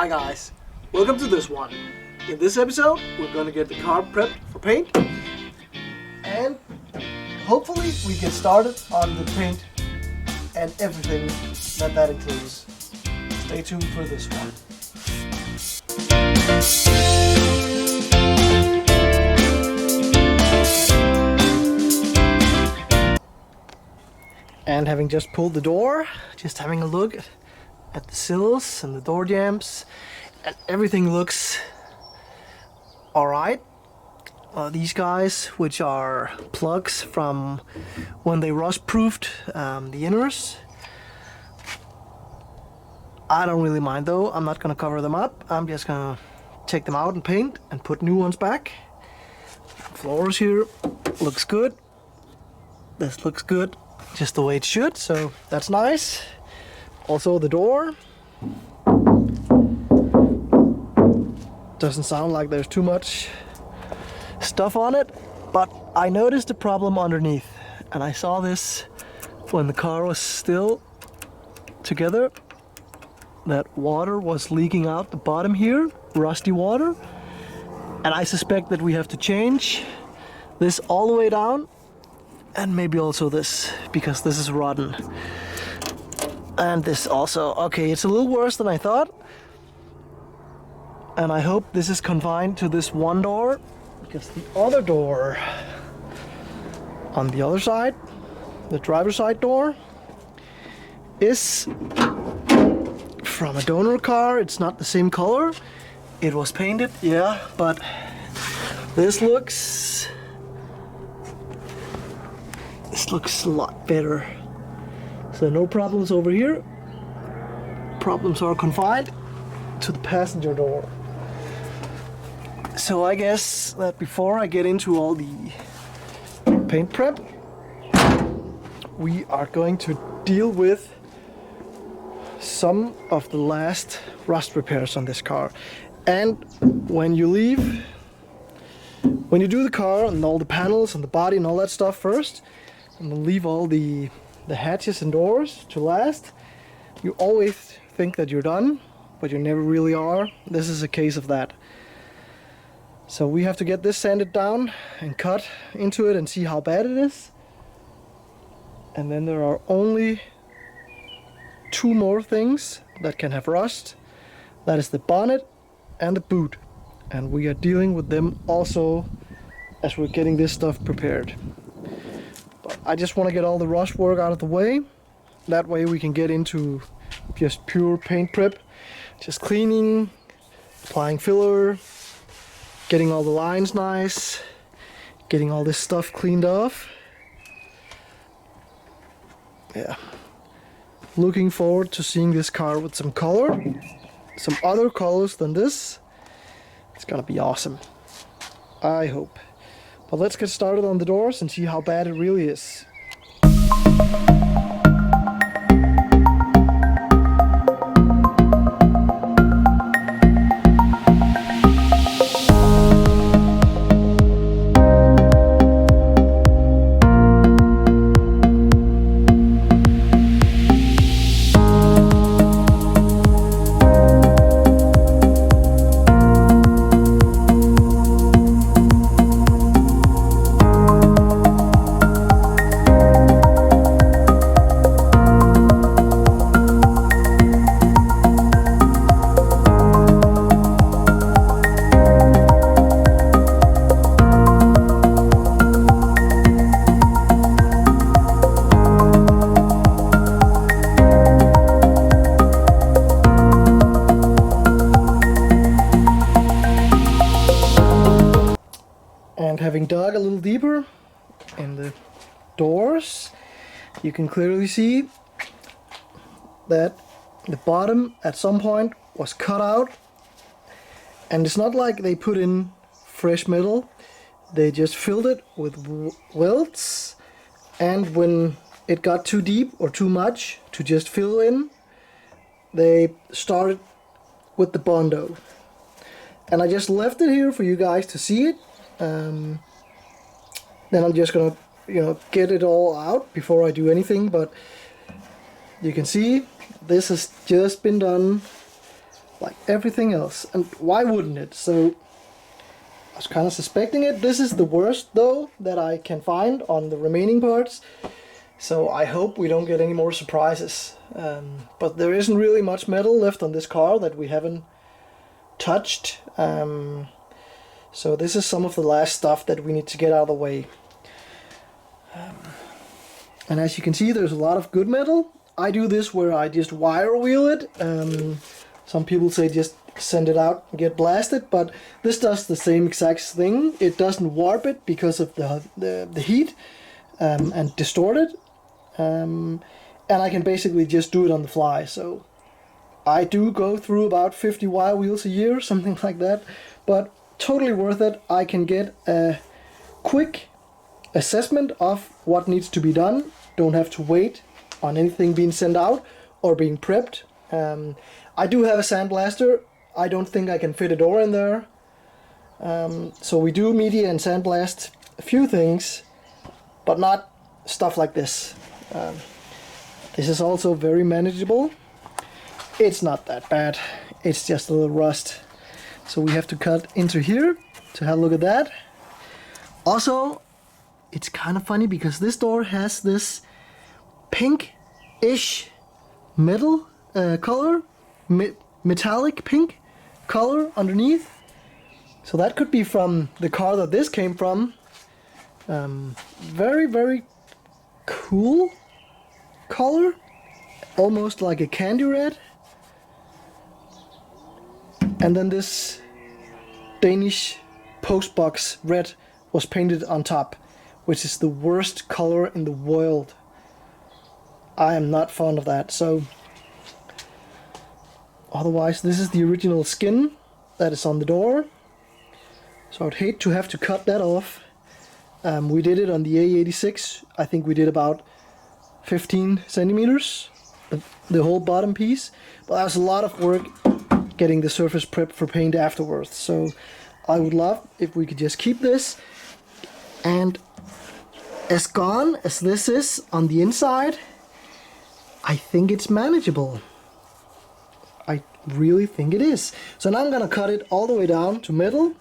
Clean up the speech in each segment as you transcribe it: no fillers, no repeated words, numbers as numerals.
Hi guys, welcome to this one. In this episode, we're gonna get the car prepped for paint, and hopefully we get started on the paint and everything that includes. Stay tuned for this one. And having just pulled the door, just having a look at the sills and the door jambs, and everything looks alright. These guys, which are plugs from when they rust-proofed the inners, I don't really mind though. I'm not gonna cover them up. I'm just gonna take them out and paint and put new ones back. Floors here looks good. This looks good, just the way it should, so that's nice. Also the door doesn't sound like there's too much stuff on it, but I noticed a problem underneath, and I saw this when the car was still together, that water was leaking out the bottom here, rusty water, and I suspect that we have to change this all the way down, and maybe also this, because this is rotten. And this also. Okay, it's a little worse than I thought. And I hope this is confined to this one door, because the other door on the other side, the driver's side door, is from a donor car. It's not the same color. It was painted, yeah, but this looks a lot better. So no problems over here. Problems are confined to the passenger door. So I guess that before I get into all the paint prep, we are going to deal with some of the last rust repairs on this car. And when you do the car and all the panels and the body and all that stuff first, and then leave all the hatches and doors to last, you always think that you're done, but you never really are. This is a case of that. So we have to get this sanded down and cut into it and see how bad it is. And then there are only two more things that can have rust. That is the bonnet and the boot. And we are dealing with them also as we're getting this stuff prepared. I just want to get all the rust work out of the way. That way we can get into just pure paint prep. Just cleaning, applying filler, getting all the lines nice, getting all this stuff cleaned off. Yeah. Looking forward to seeing this car with some color. Some other colors than this. It's gonna be awesome. I hope. But let's get started on the doors and see how bad it really is. And having dug a little deeper in the doors, you can clearly see that the bottom at some point was cut out, and it's not like they put in fresh metal. They just filled it with welds, and when it got too deep or too much to just fill in, they started with the Bondo. And I just left it here for you guys to see it. Then I'm just gonna, get it all out before I do anything. But you can see this has just been done like everything else. And why wouldn't it? So I was kind of suspecting it. This is the worst though that I can find on the remaining parts. So I hope we don't get any more surprises. But there isn't really much metal left on this car that we haven't touched. So this is some of the last stuff that we need to get out of the way. And as you can see, there's a lot of good metal. I do this where I just wire wheel it. Some people say just send it out and get blasted, but this does the same exact thing. It doesn't warp it because of the heat and distort it. And I can basically just do it on the fly. So I do go through about 50 wire wheels a year, something like that, but totally worth it. I can get a quick assessment of what needs to be done. Don't have to wait on anything being sent out or being prepped. I do have a sandblaster. I don't think I can fit a door in there. So we do media and sandblast a few things, but not stuff like this. This is also very manageable. It's not that bad. It's just a little rust. So we have to cut into here to have a look at that. Also, it's kind of funny because this door has this pink-ish metal color, metallic pink color underneath. So that could be from the car that this came from. Very, very cool color, almost like a candy red. And then this Danish postbox red was painted on top, which is the worst color in the world. I am not fond of that. So otherwise, this is the original skin that is on the door. So I'd hate to have to cut that off. We did it on the A86. I think we did about 15 centimeters, the whole bottom piece. But that was a lot of work getting the surface prepped for paint afterwards. So I would love if we could just keep this. And as gone as this is on the inside, I think it's manageable. I really think it is. So now I'm gonna cut it all the way down to metal.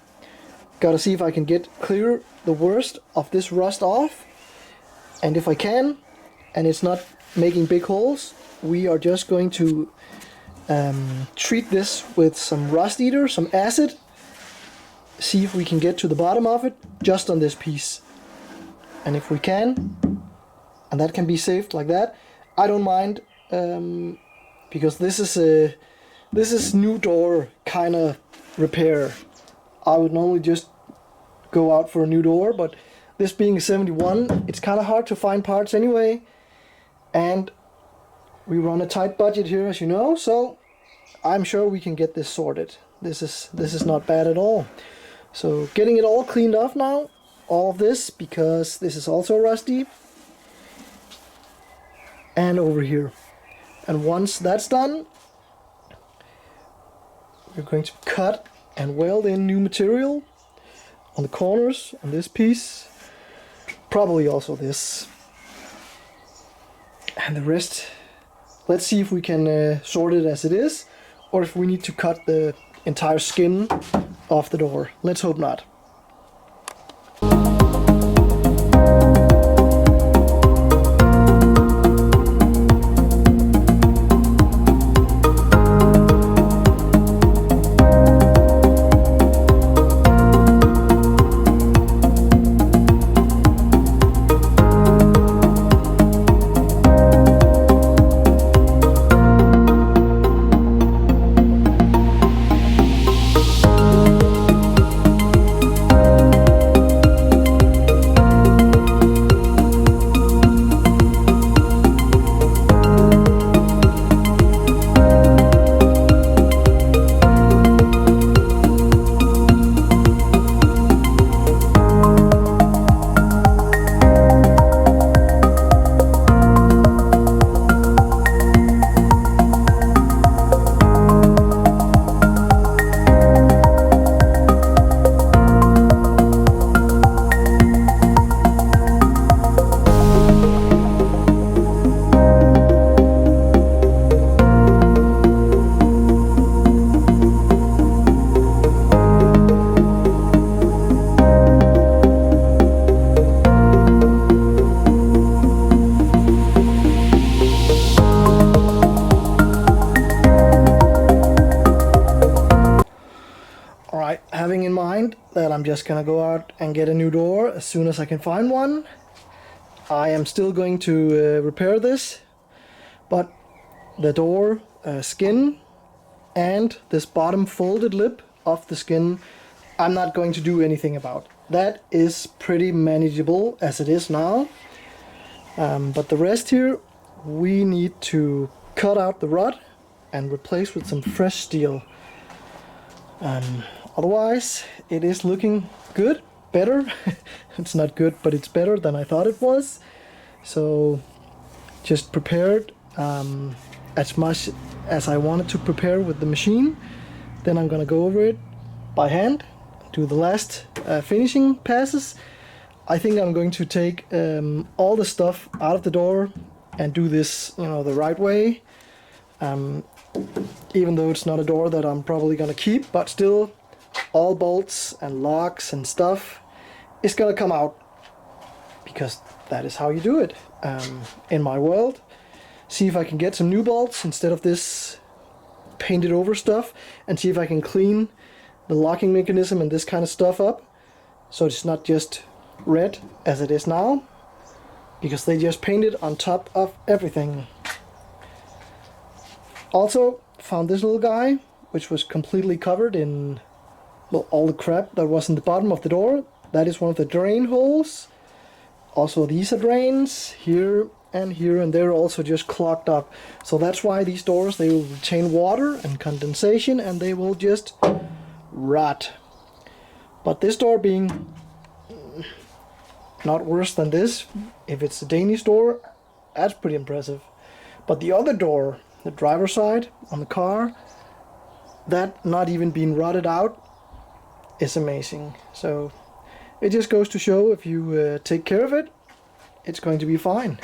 Gotta see if I can clear the worst of this rust off. And if I can, and it's not making big holes, we are just going to treat this with some rust eater, some acid. See if we can get to the bottom of it just on this piece. And if we can, and that can be saved like that, I don't mind, because this is new door kind of repair. I would normally just go out for a new door, but this being a 71, it's kind of hard to find parts anyway, and we run a tight budget here, as you know, so I'm sure we can get this sorted. This is not bad at all. So getting it all cleaned off now, all of this, because this is also rusty, and over here. And once that's done, we're going to cut and weld in new material on the corners, on this piece, probably also this, and the rest. Let's see if we can sort it as it is, or if we need to cut the entire skin off the door. Let's hope not. mind that I'm just gonna go out and get a new door as soon as I can find one. I am still going to repair this, but the door skin and this bottom folded lip of the skin I'm not going to do anything about. That is pretty manageable as it is now. But the rest here, we need to cut out the rod and replace with some fresh steel. Otherwise, it is looking good, better. It's not good, but it's better than I thought it was. So just prepared as much as I wanted to prepare with the machine. Then I'm gonna go over it by hand, do the last finishing passes. I think I'm going to take all the stuff out of the door and do this, the right way. Even though it's not a door that I'm probably gonna keep, but still, all bolts and locks and stuff is gonna come out, because that is how you do it in my world. See if I can get some new bolts instead of this painted over stuff, and see if I can clean the locking mechanism and this kind of stuff up, so it's not just red as it is now, because they just painted on top of everything. Also found this little guy, which was completely covered in all the crap that was in the bottom of the door. That is one of the drain holes. Also these are drains here, and they're also just clogged up. So that's why these doors, they will retain water and condensation, and they will just rot. But this door being not worse than this, if it's a Danish door, that's pretty impressive. But the other door, the driver's side on the car, that not even being rotted out, is amazing. So it just goes to show, if you take care of it, it's going to be fine.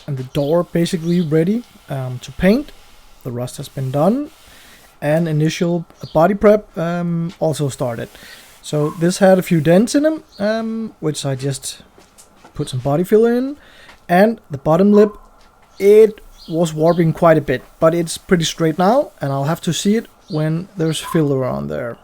And the door basically ready to paint. The rust has been done, and initial body prep also started. So this had a few dents in them, which I just put some body filler in, and the bottom lip, it was warping quite a bit, but it's pretty straight now, and I'll have to see it when there's filler on there.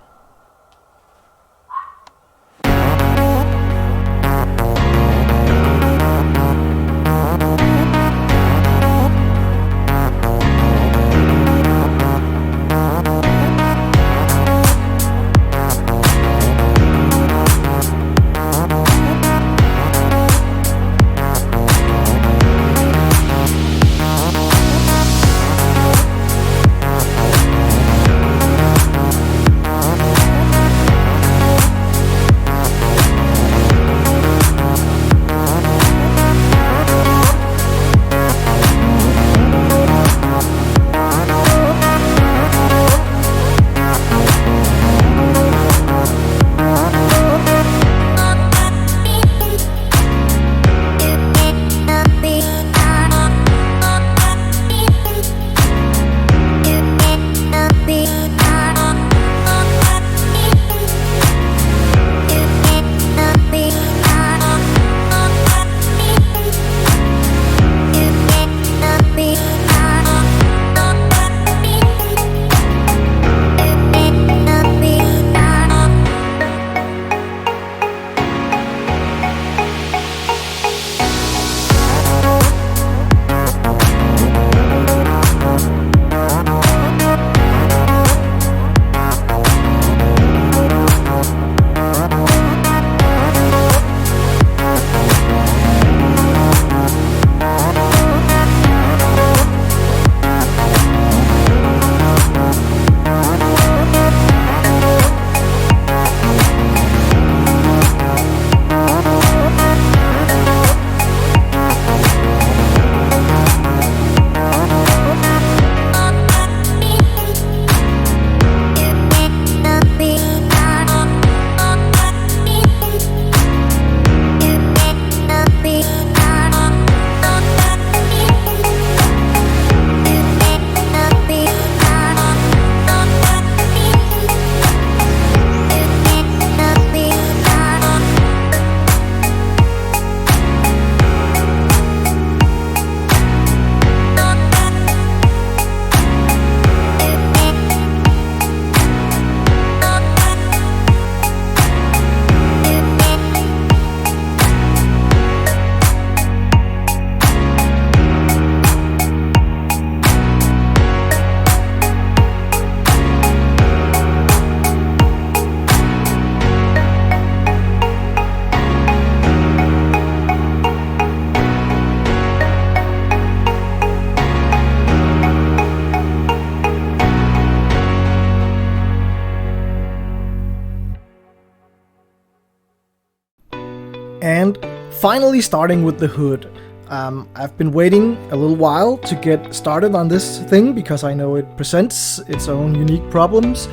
And finally starting with the hood. I've been waiting a little while to get started on this thing because I know it presents its own unique problems.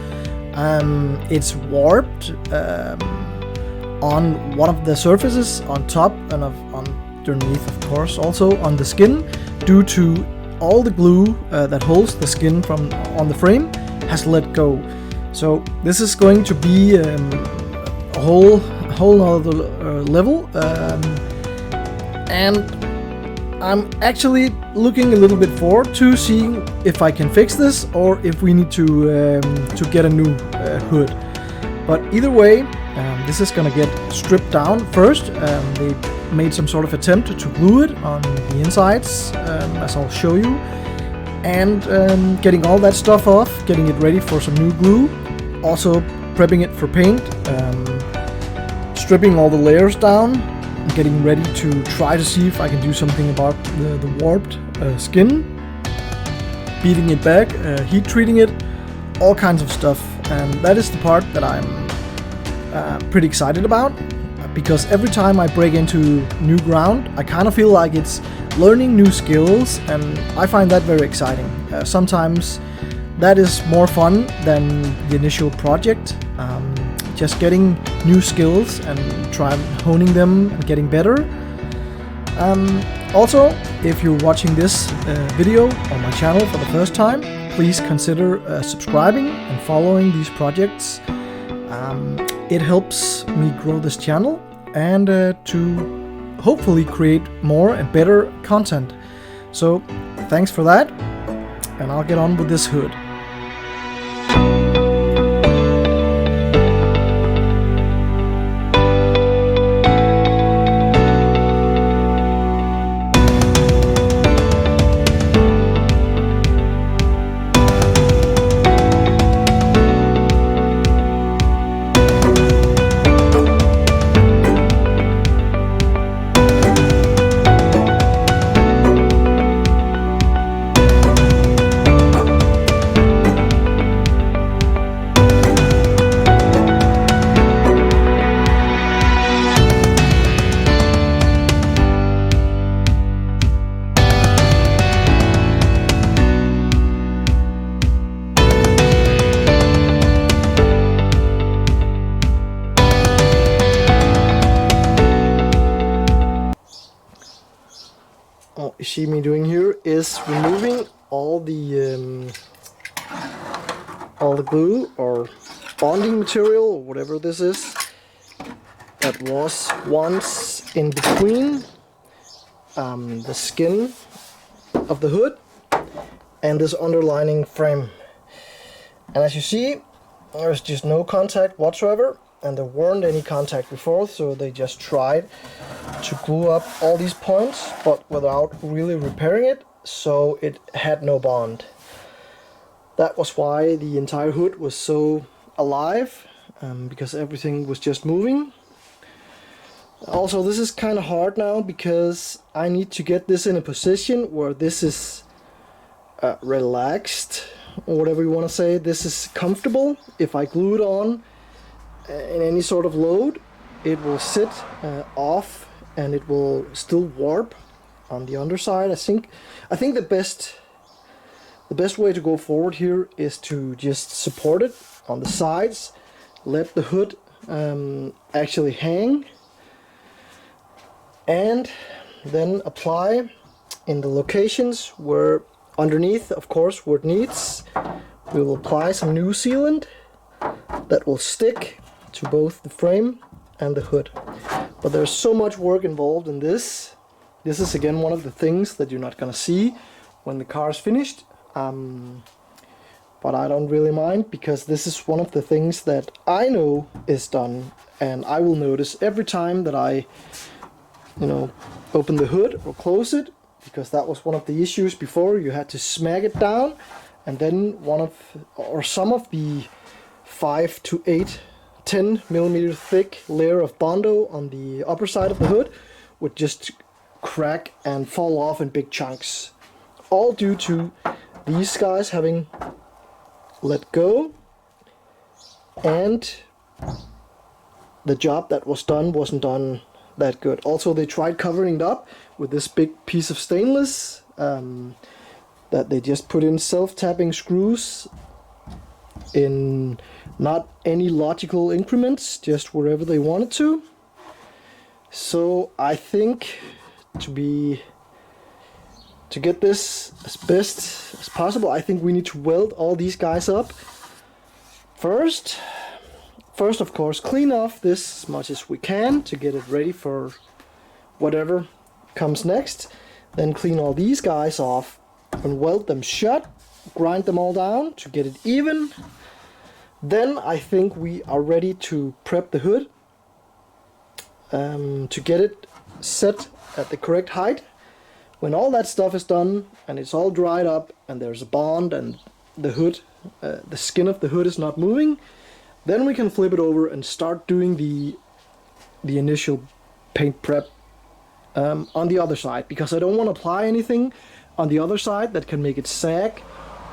It's warped on one of the surfaces on top and underneath, of course, also on the skin, due to all the glue that holds the skin on the frame has let go. So this is going to be a whole nother level, and I'm actually looking a little bit forward to seeing if I can fix this or if we need to get a new hood. But either way, this is gonna get stripped down first. They made some sort of attempt to glue it on the insides, as I'll show you, and getting all that stuff off, getting it ready for some new glue, also prepping it for paint, stripping all the layers down, and getting ready to try to see if I can do something about the warped skin, beating it back, heat treating it, all kinds of stuff. And that is the part that I'm pretty excited about, because every time I break into new ground, I kind of feel like it's learning new skills, and I find that very exciting. Sometimes that is more fun than the initial project, just getting new skills and honing them and getting better. Also, if you're watching this video on my channel for the first time, please consider subscribing and following these projects. It helps me grow this channel and to hopefully create more and better content. So thanks for that, and I'll get on with this hood. What you see me doing here is removing all the glue or bonding material, or whatever this is, that was once in between the skin of the hood and this underlining frame. And as you see, there's just no contact whatsoever, and there weren't any contact before, so they just tried to glue up all these points, but without really repairing it, so it had no bond. That was why the entire hood was so alive, because everything was just moving. Also, this is kind of hard now because I need to get this in a position where this is relaxed, or whatever you want to say. This is comfortable. If I glue it on in any sort of load, it will sit off and it will still warp on the underside. I think the best way to go forward here is to just support it on the sides, let the hood actually hang, and then apply in the locations where underneath, of course, where it needs. We will apply some new sealant that will stick to both the frame and the hood. But there's so much work involved in this. This is again one of the things that you're not gonna see when the car is finished. But I don't really mind, because this is one of the things that I know is done, and I will notice every time that I open the hood or close it, because that was one of the issues before. You had to smack it down, and then some of the 5 to 8 10 millimeter thick layer of Bondo on the upper side of the hood would just crack and fall off in big chunks, all due to these guys having let go, and the job that was done wasn't done that good. Also, they tried covering it up with this big piece of stainless that they just put in self-tapping screws in not any logical increments, just wherever they wanted to. So I think to get this as best as possible, I think we need to weld all these guys up first. First, of course, clean off this as much as we can to get it ready for whatever comes next. Then clean all these guys off and weld them shut, grind them all down to get it even. Then I think we are ready to prep the hood to get it set at the correct height. When all that stuff is done and it's all dried up and there's a bond and the hood, the skin of the hood is not moving, then we can flip it over and start doing the initial paint prep on the other side, because I don't want to apply anything on the other side that can make it sag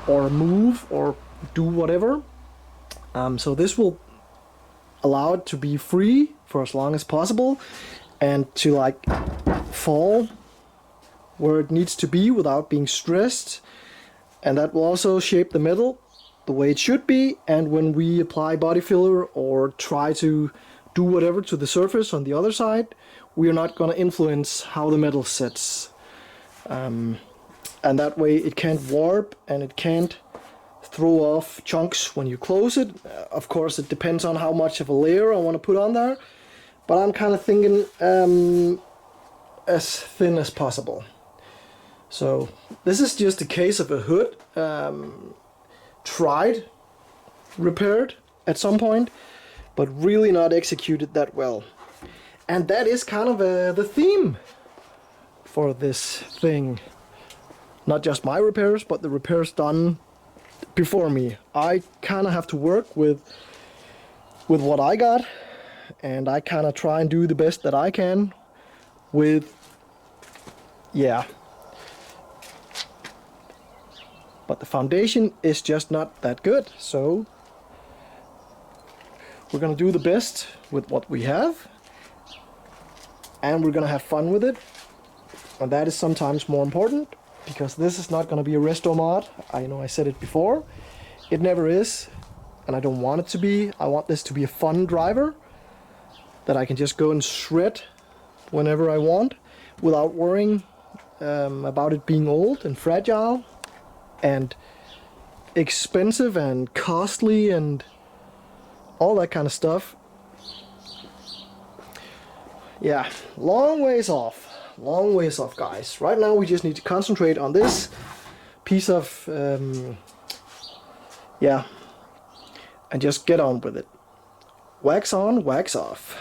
or move or do whatever. So this will allow it to be free for as long as possible and to like fall where it needs to be without being stressed, and that will also shape the metal the way it should be. And when we apply body filler or try to do whatever to the surface on the other side, we are not going to influence how the metal sits, and that way it can't warp and it can't throw off chunks when you close it. Of course, it depends on how much of a layer I want to put on there, but I'm kind of thinking as thin as possible. So this is just a case of a hood tried, repaired at some point, but really not executed that well. And that is kind of the theme for this thing. Not just my repairs, but the repairs done before me. I kind of have to work with what I got, and I kind of try and do the best that I can with, yeah. But the foundation is just not that good, so we're gonna do the best with what we have, and we're gonna have fun with it, and that is sometimes more important, because this is not gonna be a resto mod. I know I said it before, it never is, and I don't want it to be. I want this to be a fun driver that I can just go and shred whenever I want without worrying about it being old and fragile and expensive and costly and all that kind of stuff. Yeah, long ways off, guys. Right now we just need to concentrate on this piece of yeah, and just get on with it. Wax on, wax off.